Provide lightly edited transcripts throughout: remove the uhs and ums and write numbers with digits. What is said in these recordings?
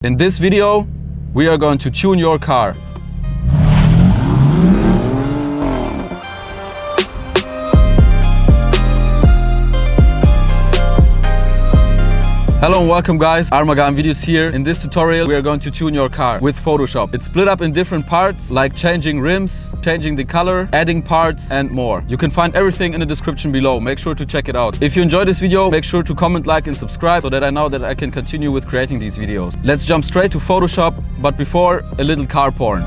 In this video, we are going to tune your car. Hello and welcome guys, ArmaganVideos here. In this tutorial we are going to tune your car with Photoshop. It's split up in different parts like changing rims, changing the color, adding parts and more. You can find everything in the description below. Make sure to check it out. If you enjoyed this video, make sure to comment, like and subscribe so that I know that I can continue with creating these videos. Let's jump straight to Photoshop, but before, a little car porn.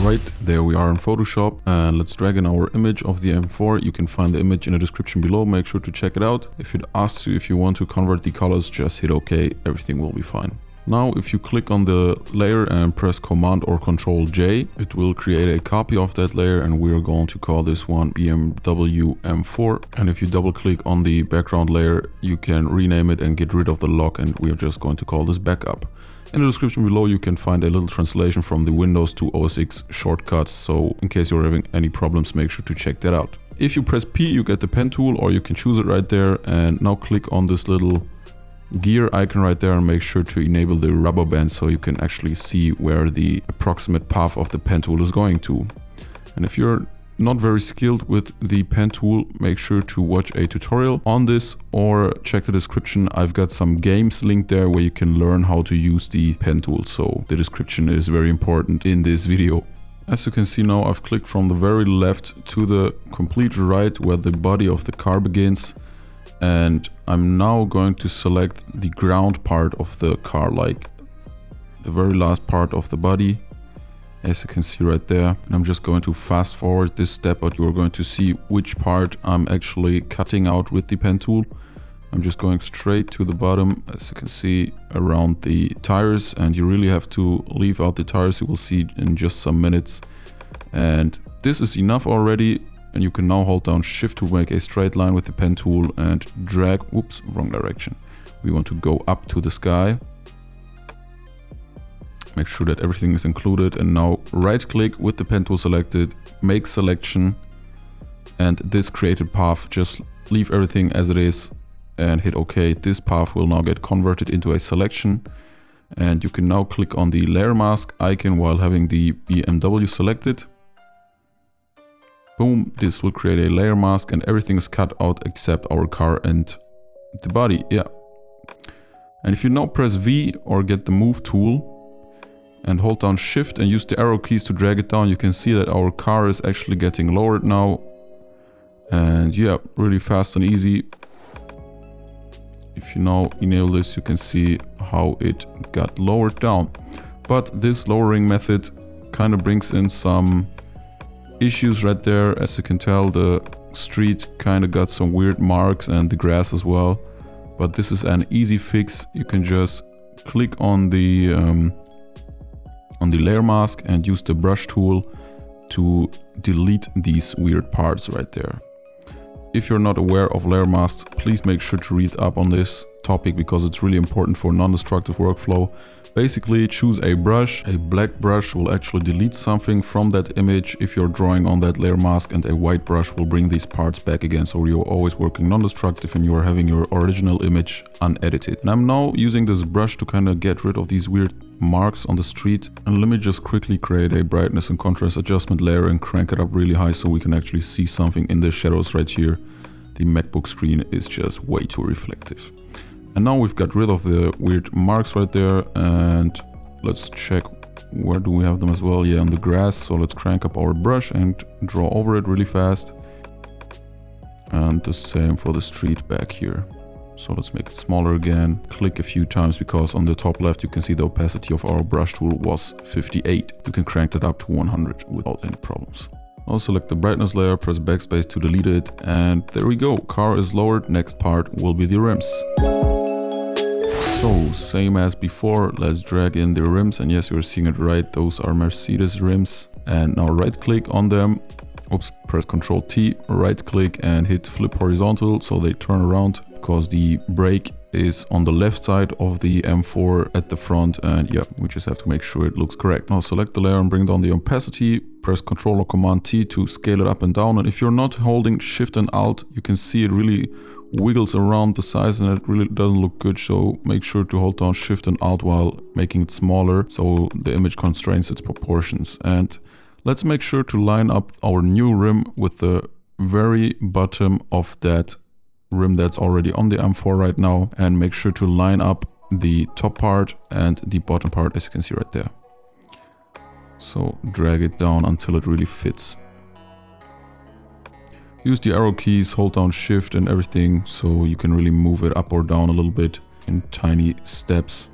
Right, there we are in Photoshop, and let's drag in our image of the M4. You can find the image in the description below. Make sure to check it out. If it asks you if you want to convert the colors, just hit OK. Everything will be fine. Now, if you click on the layer and press Command or Control J, it will create a copy of that layer, and we are going to call this one BMW M4. And if you double click on the background layer, you can rename it and get rid of the lock, and we are just going to call this backup. In the description below, you can find a little translation from the Windows to OS X shortcuts, so in case you're having any problems, make sure to check that out. If you press P, you get the pen tool, or you can choose it right there, and now click on this little gear icon right there and make sure to enable the rubber band so you can actually see where the approximate path of the pen tool is going to. And if you're not very skilled with the pen tool, make sure to watch a tutorial on this or check the description. I've got some games linked there where you can learn how to use the pen tool, so the description is very important in this video. As you can see now, I've clicked from the very left to the complete right where the body of the car begins, and I'm now going to select the ground part of the car, like the very last part of the body, as you can see right there. And I'm just going to fast forward this step, but you're going to see which part I'm actually cutting out with the pen tool. I'm just going straight to the bottom, as you can see, around the tires, and you really have to leave out the tires. You will see in just some minutes. And this is enough already, and you can now hold down Shift to make a straight line with the pen tool and drag, whoops, wrong direction. We want to go up to the sky. Make sure that everything is included, and now right click with the pen tool selected, make selection, and this created path, just leave everything as it is and hit OK. This path will now get converted into a selection, and you can now click on the layer mask icon while having the BMW selected. Boom, this will create a layer mask and everything is cut out except our car and the body. Yeah. And if you now press V or get the move tool and hold down Shift and use the arrow keys to drag it down, you can see that our car is actually getting lowered now. And yeah, really fast and easy. If you now enable this, you can see how it got lowered down. But this lowering method kind of brings in some issues right there. As you can tell, the street kind of got some weird marks and the grass as well. But this is an easy fix. You can just click on the layer mask and use the brush tool to delete these weird parts right there. If you're not aware of layer masks, please make sure to read up on this topic because it's really important for non-destructive workflow. Basically, choose a brush. A black brush will actually delete something from that image if you're drawing on that layer mask, and a white brush will bring these parts back again, so you're always working non-destructive and you're having your original image unedited. And I'm now using this brush to kind of get rid of these weird marks on the street. And let me just quickly create a brightness and contrast adjustment layer and crank it up really high so we can actually see something in the shadows right here. The MacBook screen is just way too reflective. And now we've got rid of the weird marks right there, and let's check where do we have them as well. Yeah, on the grass. So let's crank up our brush and draw over it really fast. And the same for the street back here. So let's make it smaller again. Click a few times because on the top left you can see the opacity of our brush tool was 58. You can crank that up to 100 without any problems. Now select the brightness layer, press backspace to delete it, and there we go. Car is lowered. Next part will be the rims. So same as before, let's drag in the rims, and yes, you're seeing it right, those are Mercedes rims. And now right click on them, oops, press Ctrl T, right click and hit flip horizontal so they turn around because the brake is on the left side of the M4 at the front, and yeah, we just have to make sure it looks correct. Now select the layer and bring down the opacity, press Ctrl or Command T to scale it up and down, and if you're not holding Shift and Alt, you can see it really wiggles around the size and it really doesn't look good, so make sure to hold down Shift and Alt while making it smaller so the image constrains its proportions. And let's make sure to line up our new rim with the very bottom of that rim that's already on the M4 right now, and make sure to line up the top part and the bottom part, as you can see right there. So drag it down until it really fits. Use the arrow keys, hold down Shift and everything, so you can really move it up or down a little bit in tiny steps.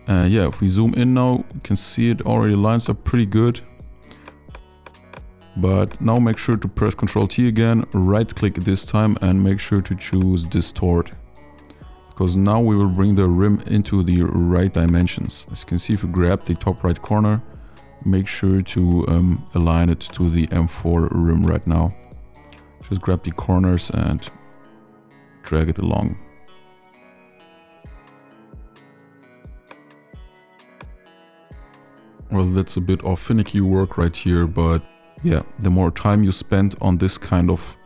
Yeah, if we zoom in now, you can see it already lines up pretty good. But now make sure to press Ctrl T again, right click this time and make sure to choose Distort. Because now we will bring the rim into the right dimensions. As you can see, if you grab the top right corner, make sure to align it to the M4 rim right now. Just grab the corners and drag it along. Well, that's a bit of finicky work right here, but yeah, the more time you spend on this kind of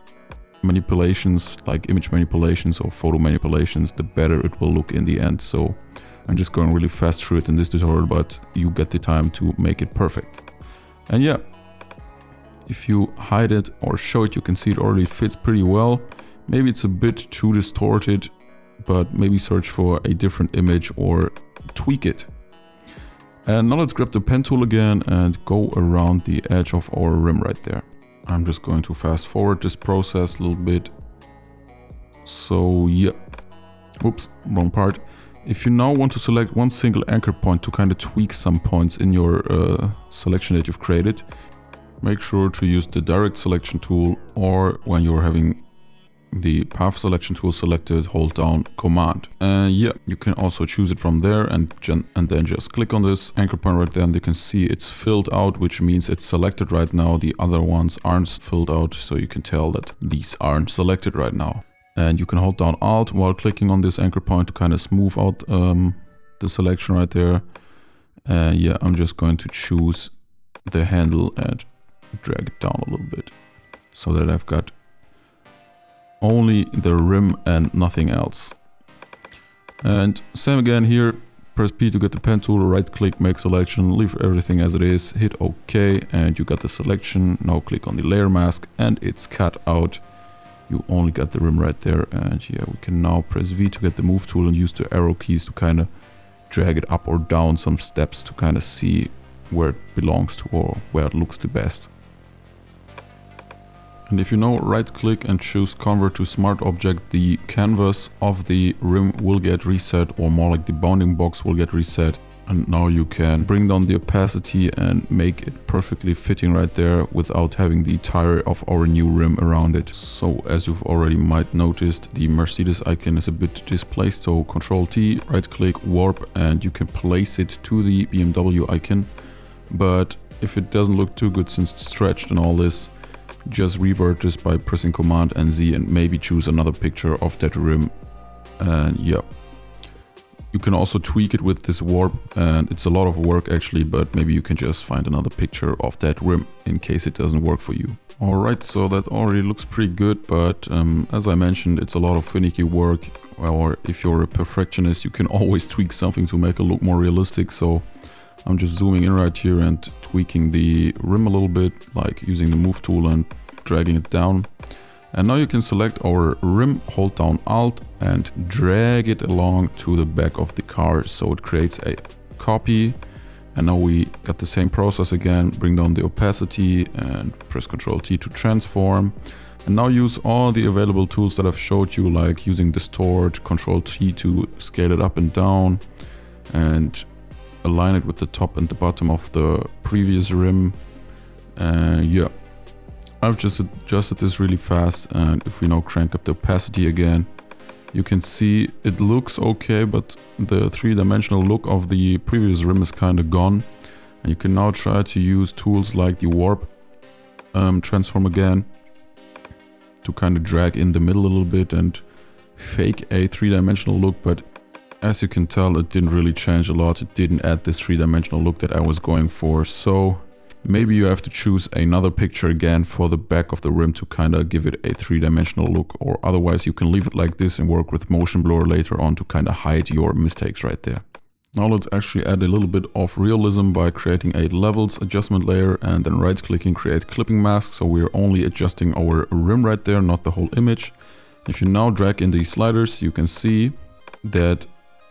manipulations, like image manipulations or photo manipulations, the better it will look in the end. So I'm just going really fast through it in this tutorial, but you get the time to make it perfect. And yeah, if you hide it or show it, you can see it already fits pretty well. Maybe it's a bit too distorted, but maybe search for a different image or tweak it. And now let's grab the pen tool again and go around the edge of our rim right there. I'm just going to fast forward this process a little bit. So yeah, whoops, wrong part. If you now want to select one single anchor point to kind of tweak some points in your selection that you've created, make sure to use the direct selection tool, or when you're having the path selection tool selected, hold down Command. Yeah, you can also choose it from there and then just click on this anchor point right there, and you can see it's filled out, which means it's selected right now. The other ones aren't filled out, so you can tell that these aren't selected right now. And you can hold down Alt while clicking on this anchor point to kind of smooth out the selection right there. Yeah, I'm just going to choose the handle and drag it down a little bit so that I've got only the rim and nothing else. And same again here, press P to get the pen tool, right click, make selection, leave everything as it is, hit OK, and you got the selection. Now click on the layer mask and it's cut out. You only got the rim right there. And yeah, we can now press V to get the move tool and use the arrow keys to kind of drag it up or down some steps to kind of see where it belongs to or where it looks the best. And if you now right click and choose Convert to Smart Object, the canvas of the rim will get reset, or more like the bounding box will get reset. And now you can bring down the opacity and make it perfectly fitting right there without having the tire of our new rim around it. So as you've already might noticed, the Mercedes icon is a bit displaced, so Ctrl T, right click, warp, and you can place it to the BMW icon. But if it doesn't look too good since it's stretched and all this, just revert this by pressing Command and Z and maybe choose another picture of that rim. And yeah, you can also tweak it with this warp, and it's a lot of work actually, but maybe you can just find another picture of that rim in case it doesn't work for you. Alright, so that already looks pretty good, but as I mentioned, it's a lot of finicky work, or if you're a perfectionist, you can always tweak something to make it look more realistic. So I'm just zooming in right here and tweaking the rim a little bit, like using the move tool and dragging it down. And now you can select our rim, hold down Alt and drag it along to the back of the car so it creates a copy. And now we got the same process again, bring down the opacity and press Ctrl T to transform. And now use all the available tools that I've showed you, like using Distort, Ctrl T to scale it up and down, and align it with the top and the bottom of the previous rim. Yeah, I've just adjusted this really fast, and if we now crank up the opacity again, you can see it looks okay, but the three-dimensional look of the previous rim is kind of gone. And you can now try to use tools like the warp transform again to kind of drag in the middle a little bit and fake a three-dimensional look, but as you can tell, it didn't really change a lot. It didn't add this three-dimensional look that I was going for. So maybe you have to choose another picture again for the back of the rim to kind of give it a three-dimensional look, or otherwise you can leave it like this and work with motion blur later on to kind of hide your mistakes right there. Now let's actually add a little bit of realism by creating a levels adjustment layer and then right-clicking create clipping mask. So we're only adjusting our rim right there, not the whole image. If you now drag in these sliders, you can see that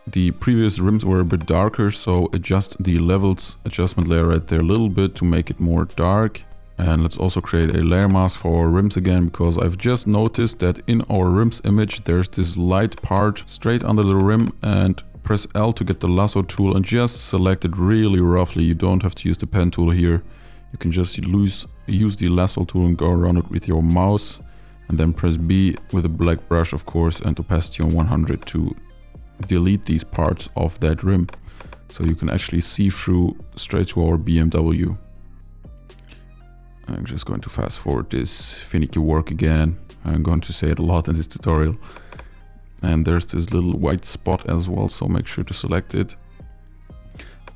the previous rims were a bit darker, so adjust the levels adjustment layer right there a little bit to make it more dark. And let's also create a layer mask for our rims again, because I've just noticed that in our rims image there's this light part straight under the rim, and press L to get the lasso tool and just select it really roughly. You don't have to use the pen tool here. You can just use the lasso tool and go around it with your mouse, and then press B with a black brush, of course, and opacity on 100 to delete these parts of that rim, so you can actually see through straight to our BMW. I'm just going to fast forward this finicky work again. I'm going to say it a lot in this tutorial. And there's this little white spot as well, so make sure to select it.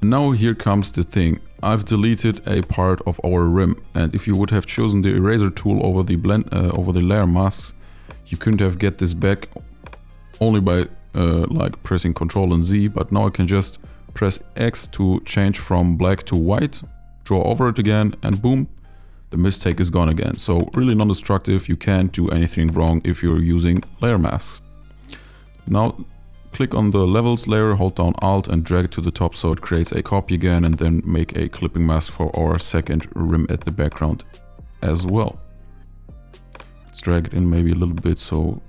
Now here comes the thing. I've deleted a part of our rim, and if you would have chosen the eraser tool over the layer masks, you couldn't have get this back only by like pressing Ctrl and Z, but now I can just press X to change from black to white, draw over it again, and boom, the mistake is gone again. So really non-destructive. You can't do anything wrong if you're using layer masks. Now click on the levels layer, hold down Alt and drag it to the top so it creates a copy again, and then make a clipping mask for our second rim at the background as well. Let's drag it in maybe a little bit, so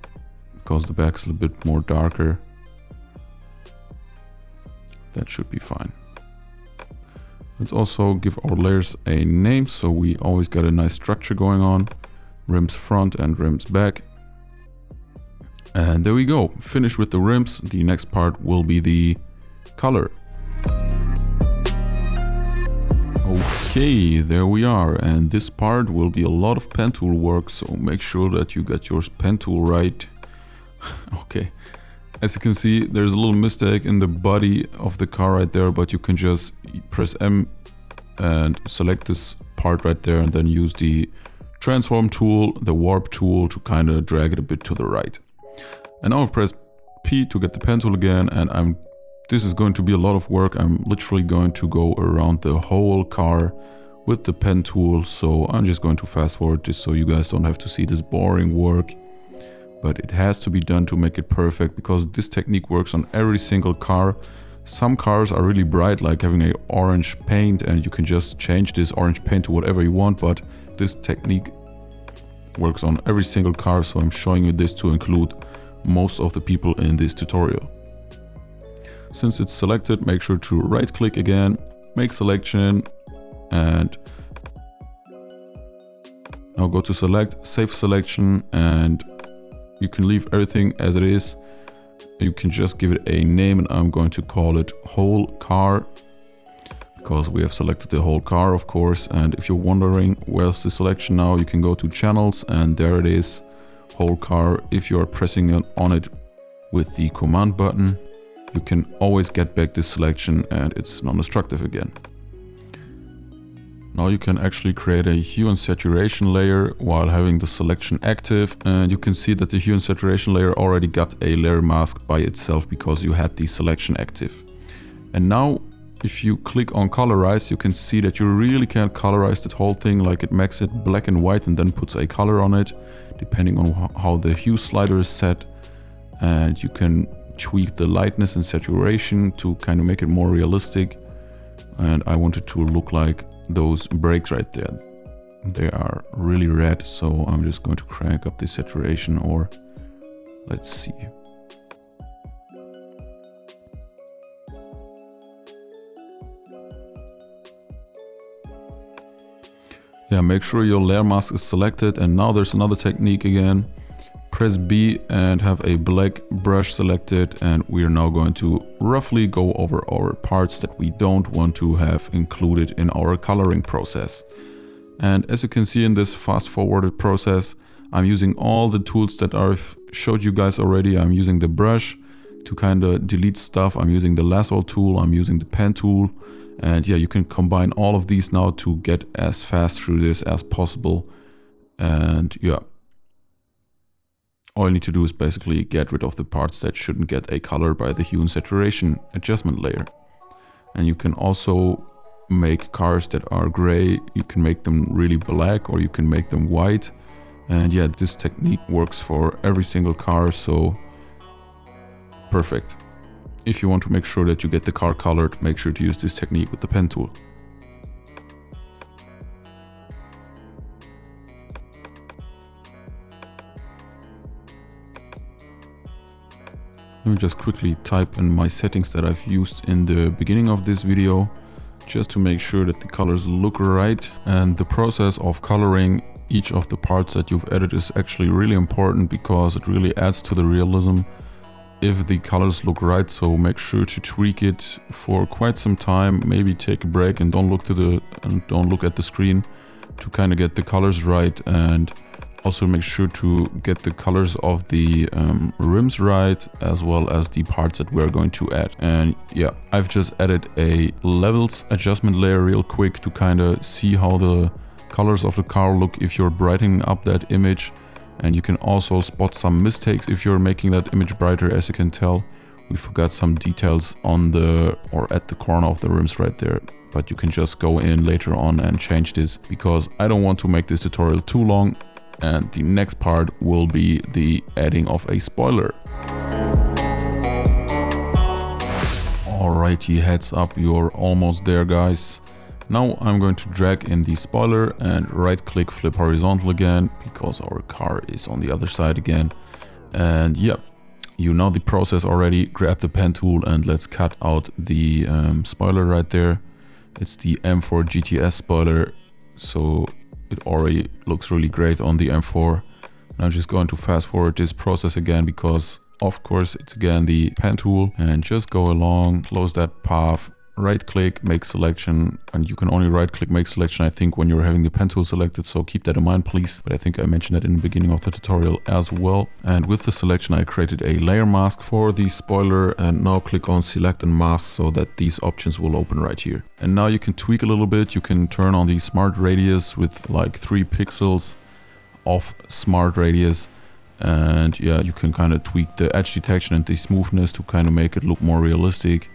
because the back's a little bit more darker. That should be fine. Let's also give our layers a name, so we always got a nice structure going on. Rims front and rims back. And there we go, finished with the rims. The next part will be the color. Okay, there we are, and this part will be a lot of pen tool work, so make sure that you get your pen tool right. Okay, as you can see, there's a little mistake in the body of the car right there, but you can just press M and select this part right there, and then use the transform tool, the warp tool, to kind of drag it a bit to the right. And now I've pressed P to get the pen tool again, and this is going to be a lot of work. I'm literally going to go around the whole car with the pen tool, so I'm just going to fast forward this so you guys don't have to see this boring work. But it has to be done to make it perfect, because this technique works on every single car. Some cars are really bright, like having an orange paint, and you can just change this orange paint to whatever you want, but this technique works on every single car, so I'm showing you this to include most of the people in this tutorial. Since it's selected, make sure to right click again, make selection, and now go to select, save selection, and you can leave everything as it is. You can just give it a name, and I'm going to call it whole car, because we have selected the whole car, of course. And if you're wondering where's the selection now, you can go to channels, and there it is, whole car. If you're pressing on it with the command button, you can always get back this selection and it's non-destructive again. Now you can actually create a hue and saturation layer while having the selection active, and you can see that the hue and saturation layer already got a layer mask by itself because you had the selection active. And now if you click on colorize, you can see that you really can't colorize that whole thing, like it makes it black and white and then puts a color on it, depending on how the hue slider is set. And you can tweak the lightness and saturation to kind of make it more realistic. And I want it to look like those breaks right there. They are really red, so I'm just going to crank up the saturation, or let's see. Yeah, make sure your layer mask is selected. And now there's another technique again. Press B and have a black brush selected, and we are now going to roughly go over our parts that we don't want to have included in our coloring process. And as you can see in this fast forwarded process, I'm using all the tools that I've showed you guys already. I'm using the brush to kind of delete stuff. I'm using the lasso tool. I'm using the pen tool. And yeah, you can combine all of these now to get as fast through this as possible. And yeah, all you need to do is basically get rid of the parts that shouldn't get a color by the hue and saturation adjustment layer. And you can also make cars that are gray. You can make them really black, or you can make them white. And yeah, this technique works for every single car, so perfect. If you want to make sure that you get the car colored, make sure to use this technique with the pen tool. Let me just quickly type in my settings that I've used in the beginning of this video, just to make sure that the colors look right. And the process of coloring each of the parts that you've added is actually really important, because it really adds to the realism if the colors look right. So make sure to tweak it for quite some time, maybe take a break and don't look at the screen to kind of get the colors right. And also make sure to get the colors of the rims right, as well as the parts that we're going to add. And yeah, I've just added a levels adjustment layer real quick to kind of see how the colors of the car look if you're brightening up that image. And you can also spot some mistakes if you're making that image brighter. As you can tell, we forgot some details on the or at the corner of the rims right there. But you can just go in later on and change this, because I don't want to make this tutorial too long. And the next part will be the adding of a spoiler. Alrighty, heads up, you're almost there, guys. Now I'm going to drag in the spoiler and right click, flip horizontal again, because our car is on the other side again. And yeah, you know the process already. Grab the pen tool and let's cut out the spoiler right there. It's the M4 GTS spoiler, so it already looks really great on the M4. And I'm just going to fast forward this process again, because of course it's again the pen tool, and just go along, close that path, right click, make selection. And you can only right click, make selection, I think, when you're having the pen tool selected, so keep that in mind please. But I think I mentioned that in the beginning of the tutorial as well. And with the selection I created a layer mask for the spoiler, and now click on select and mask so that these options will open right here. And now you can tweak a little bit. You can turn on the smart radius with like 3 pixels of smart radius. And yeah, you can kind of tweak the edge detection and the smoothness to kind of make it look more realistic.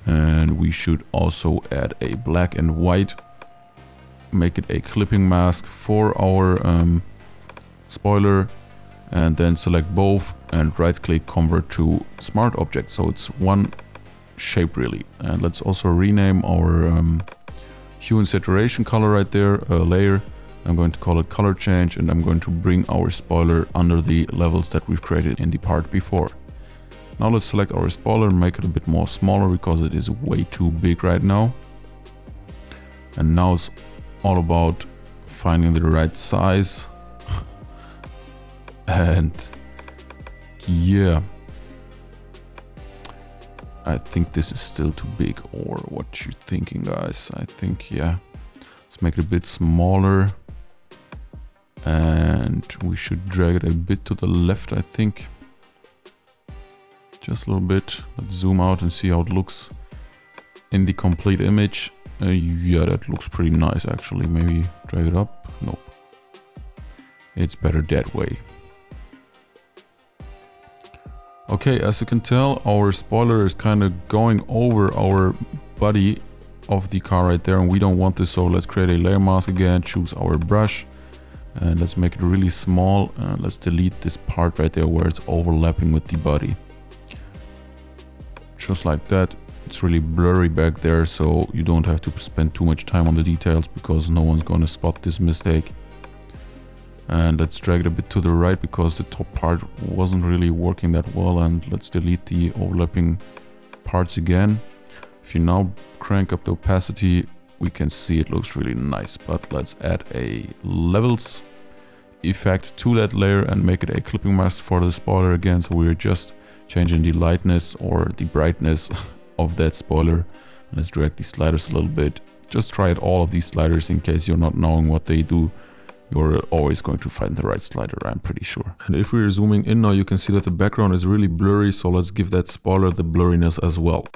And we should also add a black and white, make it a clipping mask for our spoiler, and then select both and right click, convert to smart object, so it's one shape really. And let's also rename our hue and saturation color right there, layer. I'm going to call it color change, and I'm going to bring our spoiler under the levels that we've created in the part before. Now let's select our spoiler and make it a bit more smaller, because it is way too big right now. And now it's all about finding the right size. And yeah, I think this is still too big. Or what you thinking, guys? I think, yeah, let's make it a bit smaller. And we should drag it a bit to the left, I think. Just a little bit. Let's zoom out and see how it looks in the complete image. Yeah, that looks pretty nice actually. Maybe drag it up. Nope. It's better that way. Okay, as you can tell, our spoiler is kind of going over our body of the car right there, and we don't want this, so let's create a layer mask again, choose our brush, and let's make it really small, and let's delete this part right there where it's overlapping with the body. Just like that. It's really blurry back there, so you don't have to spend too much time on the details, because no one's gonna spot this mistake. And let's drag it a bit to the right, because the top part wasn't really working that well, and let's delete the overlapping parts again. If you now crank up the opacity, we can see it looks really nice. But let's add a levels effect to that layer and make it a clipping mask for the spoiler again, so we're just changing the lightness or the brightness of that spoiler. And let's drag the sliders a little bit. Just try out all of these sliders in case you're not knowing what they do. you're always going to find the right slider, I'm pretty sure. And if we're zooming in now, you can see that the background is really blurry, so let's give that spoiler the blurriness as well.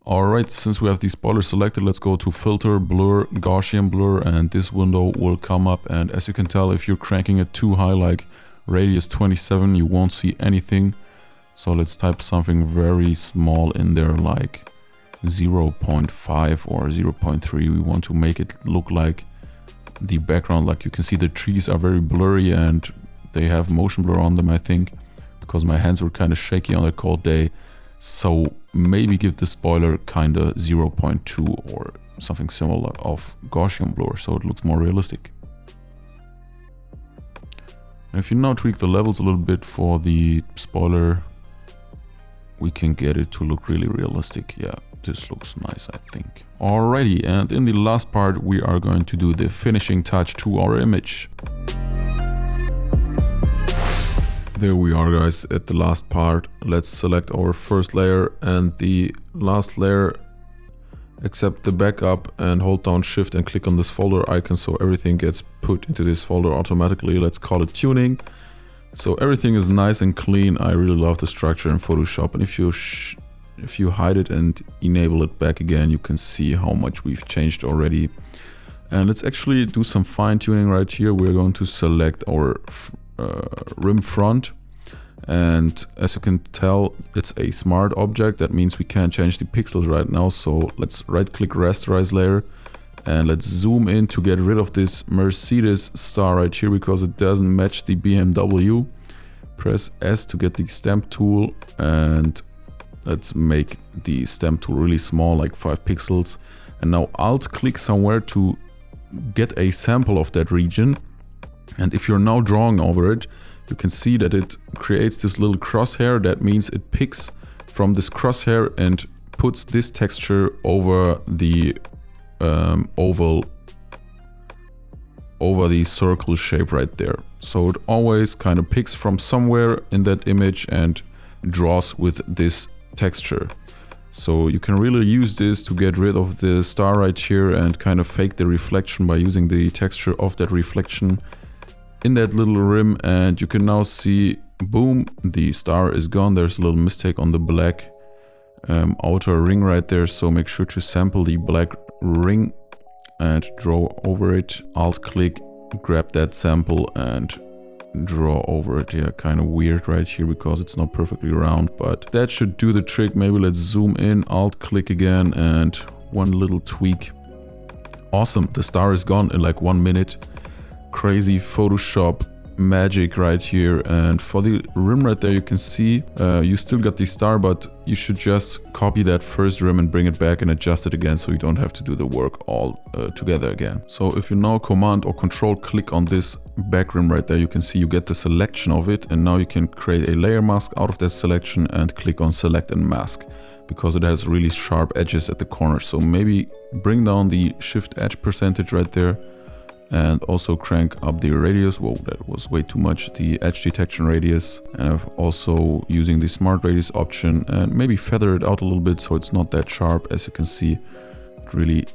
Alright, since we have the spoiler selected, let's go to Filter, Blur, Gaussian Blur, and this window will come up. And as you can tell, if you're cranking it too high, like radius 27, you won't see anything. So let's type something very small in there, like 0.5 or 0.3. We want to make it look like the background. Like you can see the trees are very blurry and they have motion blur on them, I think, because my hands were kind of shaky on that cold day. So maybe give the spoiler kind of 0.2 or something similar of Gaussian blur, so it looks more realistic. And if you now tweak the levels a little bit for the spoiler, we can get it to look really realistic. Yeah, this looks nice, I think. Alrighty, and in the last part we are going to do the finishing touch to our image. There we are, guys, at the last part. Let's select our first layer and the last layer, accept the backup and hold down Shift and click on this folder icon so everything gets put into this folder automatically. Let's call it tuning. So everything is nice and clean. I really love the structure in Photoshop, and if you hide it and enable it back again, you can see how much we've changed already. And let's actually do some fine tuning right here. We're going to select our rim front, and as you can tell, it's a smart object. That means we can't change the pixels right now, so let's right click rasterize layer and let's zoom in to get rid of this Mercedes star right here because it doesn't match the BMW. Press S to get the stamp tool, and let's make the stamp tool really small, like 5 pixels. And now Alt click somewhere to get a sample of that region. And if you're now drawing over it, you can see that it creates this little crosshair. That means it picks from this crosshair and puts this texture over the oval, over the circle shape right there. So it always kind of picks from somewhere in that image and draws with this texture. So you can really use this to get rid of the star right here and kind of fake the reflection by using the texture of that reflection in that little rim. And you can now see, boom, the star is gone. There's a little mistake on the black outer ring right there, so make sure to sample the black ring and draw over it. Alt click, grab that sample and draw over it. Yeah, kind of weird right here because it's not perfectly round, but that should do the trick. Maybe let's zoom in, Alt click again, and one little tweak. Awesome, the star is gone in like 1 minute. Crazy Photoshop magic right here. And for the rim right there, you can see you still got the star, but you should just copy that first rim and bring it back and adjust it again so you don't have to do the work all together again. So if you now Command or Control click on this back rim right there, you can see you get the selection of it, and now you can create a layer mask out of that selection and click on Select and Mask because it has really sharp edges at the corner. So maybe bring down the shift edge percentage right there and also crank up the radius. Whoa, that was way too much. The edge detection radius, and also using the smart radius option, and maybe feather it out a little bit so it's not that sharp. As you can see, it really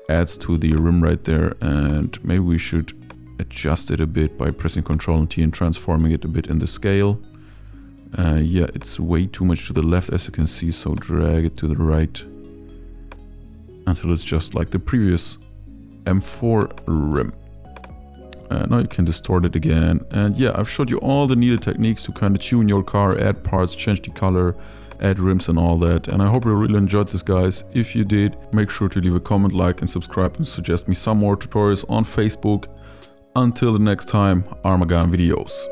adds to the rim right there. And maybe we should adjust it a bit by pressing Ctrl and T and transforming it a bit in the scale. Yeah, it's way too much to the left, as you can see, so drag it to the right until it's just like the previous M4 rim. Now you can distort it again. And yeah, I've showed you all the needed techniques to kind of tune your car, add parts, change the color, add rims and all that. And I hope you really enjoyed this, guys. If you did, make sure to leave a comment, like and subscribe, and suggest me some more tutorials on Facebook. Until the next time, ArmaganVideos.